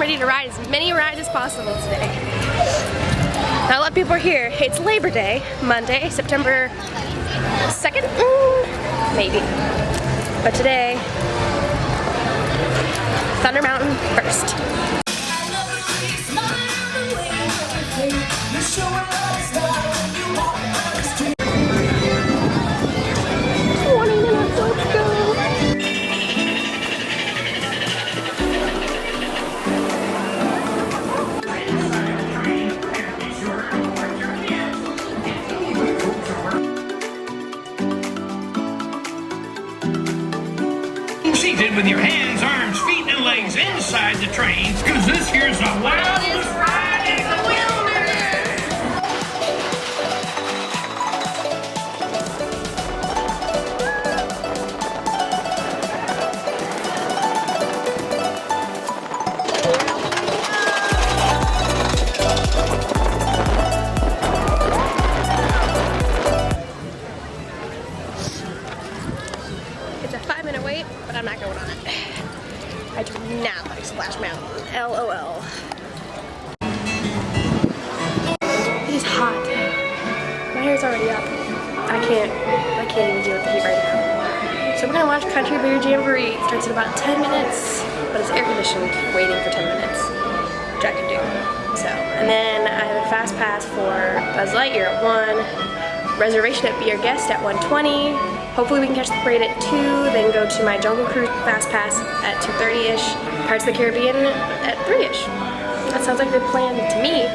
ready to ride as many rides as possible today. Now a lot of people are here. It's Labor Day, Monday, September 2nd? Maybe. But today, Thunder Mountain first. 20 minutes, let's go. Seated with your hands, arms, feet, and legs inside the train, because this here's the wildest ride in the wilderness! It's a 5-minute wait, but I'm not going on it. I do not like Splash Mountain. LOL. It is hot. My hair's already up. I can't even deal with the heat right now. So we're gonna watch Country Beer Jamboree. It starts in about 10 minutes, but it's air conditioned, waiting for 10 minutes, which I can do. So, and then I have a fast pass for Buzz Lightyear at 1, reservation at Be Your Guest at 1:20. Hopefully we can catch the parade at 2, then go to my Jungle Cruise Fast Pass at 2:30ish, Pirates of the Caribbean at 3ish. That sounds like a good plan to me,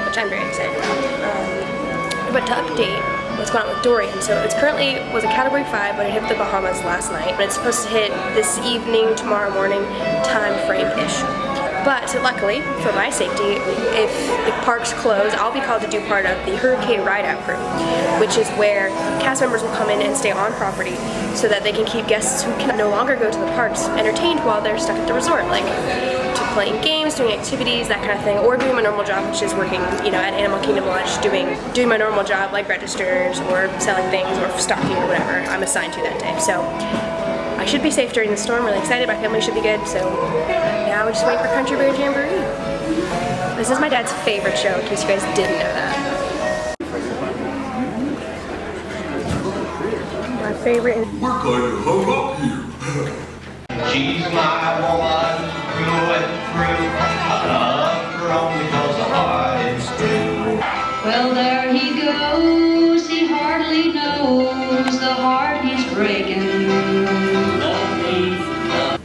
which I'm very excited about. But to update what's going on with Dorian, so it's currently was a Category 5, but it hit the Bahamas last night, and it's supposed to hit this evening, tomorrow morning, time frame-ish. But luckily, for my safety, if the parks close, I'll be called to do part of the Hurricane Ride-Out crew, which is where cast members will come in and stay on property so that they can keep guests who can no longer go to the parks entertained while they're stuck at the resort, like to playing games, doing activities, that kind of thing, or doing my normal job, which is working, you know, at Animal Kingdom Lodge, doing my normal job like registers or selling things or stocking or whatever I'm assigned to that day. So I should be safe during the storm, really excited, my family should be good, so now we just wait for Country Bear Jamboree. This is my dad's favorite show, in case you guys didn't know that. My favorite is... We're going to hook up you. She's my woman through and through. I love her only because the heart is true. Well, there he goes, he hardly knows the heart he's breaking. Love me, love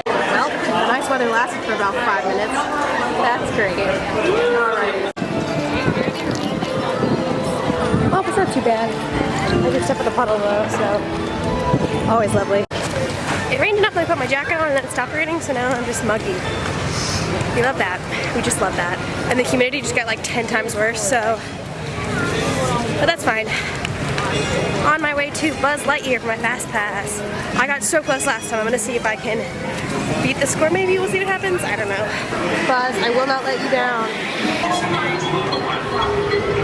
Well, the nice weather lasted for about 5 minutes. That's great. Alright. Well, it's not too bad. I just stepped in the puddle though, so always lovely. It rained enough that I put my jacket on and then it stopped raining, so now I'm just muggy. We love that. We just love that. And the humidity just got like 10 times worse, so... But that's fine. On my way to Buzz Lightyear for my Fast Pass. I got so close last time. I'm gonna see if I can beat the score maybe. We'll see what happens. I don't know. Buzz, I will not let you down.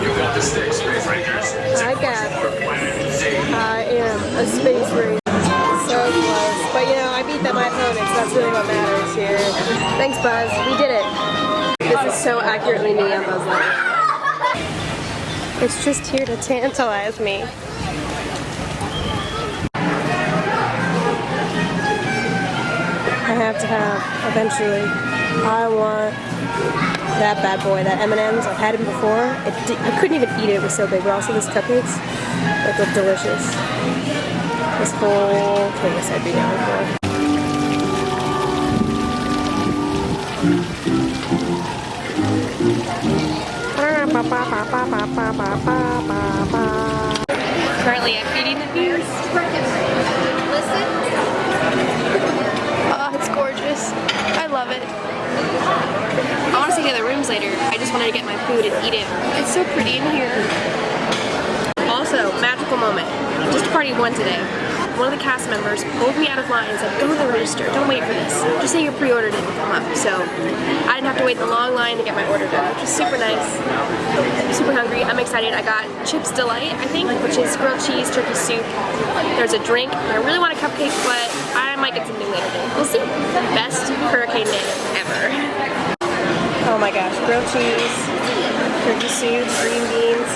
You got the stick, Space Rangers. I got it. I am a Space Ranger. So close. But you know, I beat my opponents. That's really what matters here. Thanks, Buzz. We did it. This is so accurately me on Buzz Lightyear. It's just here to tantalize me. I have to have, eventually. I want that bad boy, that M&M's. I've had him before. I couldn't even eat it, it was so big, but also this cupcakes, like, look delicious. This whole case I'd be down for. Currently, I'm feeding the beast. Listen. Oh, it's gorgeous. I love it. I want to see the other rooms later. I just wanted to get my food and eat it. It's so pretty in here. Also, magical moment. Just a party of one today. One of the cast members pulled me out of line and said, go to the register, don't wait for this. Just say your pre-order didn't come up. So I didn't have to wait in the long line to get my order done, which was super nice. I'm super hungry, I'm excited. I got Chips Delight, I think, which is grilled cheese, turkey soup. There's a drink, and I really want a cupcake, but I might get something later today. We'll see. Best hurricane day ever. Oh my gosh, grilled cheese, turkey soup, green beans,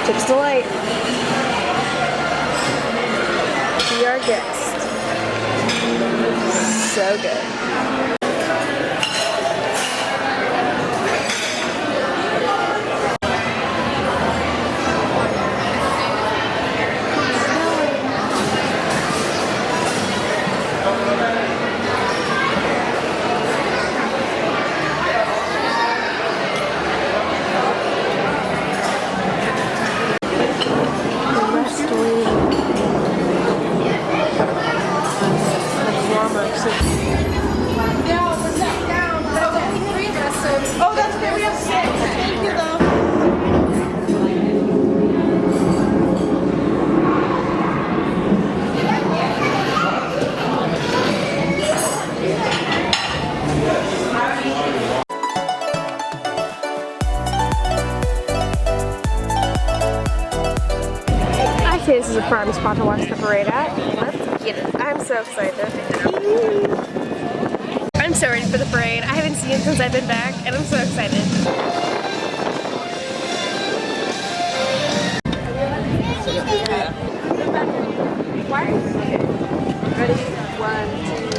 Chips Delight. Be our guest. So good. Oh, that's okay. We have 6. Thank you, though. I say this is a prime spot to watch the parade at. Let's get it. I'm so excited. I'm so ready for the parade. I haven't seen it since I've been back, and I'm so excited. Ready? 1, 2.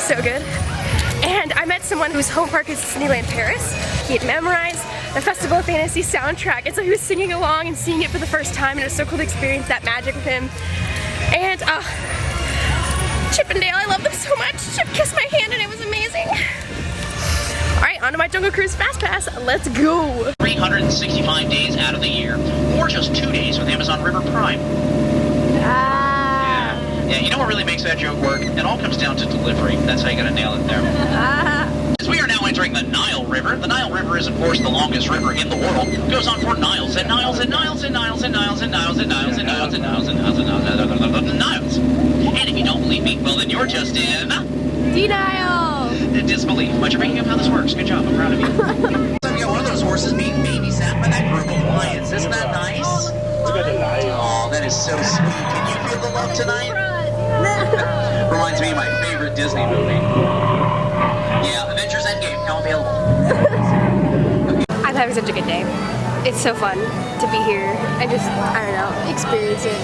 So good. And I met someone whose home park is Disneyland Paris. He had memorized the Festival of Fantasy soundtrack, and so he was singing along and seeing it for the first time, and it was so cool to experience that magic with him. And Chip and Dale, I love them so much. Chip kissed my hand and it was amazing. Alright, on to my Jungle Cruise Fast Pass. Let's go. 365 days out of the year, or just 2 days with Amazon River Prime. Yeah, you know what really makes that joke work? It all comes down to delivery. That's how you gotta nail it there. As we are now entering the Nile River, the Nile River is of course the longest river in the world. It goes on for Niles and Niles and Niles and Niles and Niles and Niles and Niles and Niles and Niles and Niles and Niles and Niles. And if you don't believe me, well then you're just in denial. Disbelief. But you're making up how this works. Good job. I'm proud of you. So we got one of those horses being babysat by that group of lions. Isn't that nice? Oh, that is so sweet. Can you feel the love tonight? Reminds me of my favorite Disney movie. Yeah, Avengers Endgame, now available. I'm having such a good day. It's so fun to be here and just, I don't know, experience it.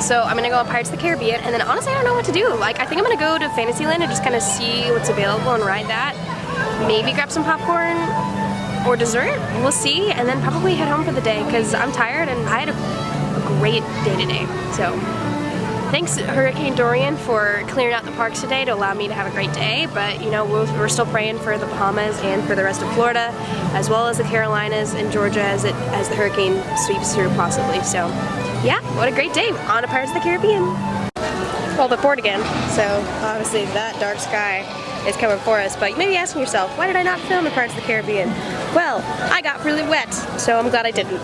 So I'm gonna go on Pirates of the Caribbean, and then honestly I don't know what to do. Like, I think I'm gonna go to Fantasyland and just kind of see what's available and ride that. Maybe grab some popcorn or dessert, we'll see, and then probably head home for the day because I'm tired and I had a great day today. So Thanks Hurricane Dorian for clearing out the parks today to allow me to have a great day, but you know, we're still praying for the Bahamas and for the rest of Florida, as well as the Carolinas and Georgia as the hurricane sweeps through possibly. So yeah, what a great day on to Pirates of the Caribbean. Well, they're bored again, so obviously that dark sky is coming for us, but you may be asking yourself, why did I not film in Pirates of the Caribbean? Well, I got really wet, so I'm glad I didn't.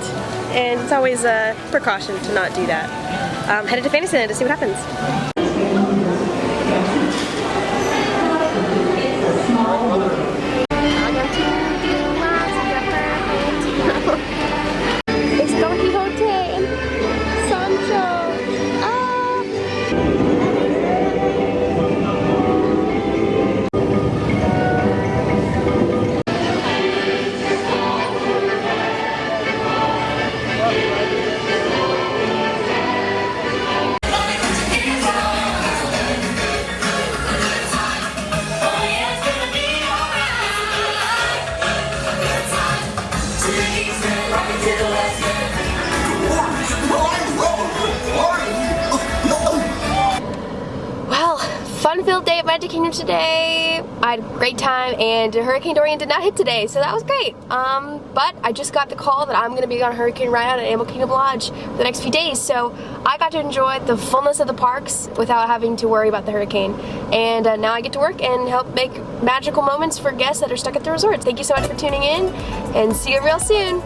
And it's always a precaution to not do that. Headed to Fantasyland to see what happens. It's Don Quixote and Sancho. Fun-filled day at Magic Kingdom today. I had a great time, and Hurricane Dorian did not hit today, so that was great. But I just got the call that I'm going to be on a hurricane ride at Animal Kingdom Lodge for the next few days, so I got to enjoy the fullness of the parks without having to worry about the hurricane. And now I get to work and help make magical moments for guests that are stuck at the resorts. Thank you so much for tuning in, and see you real soon.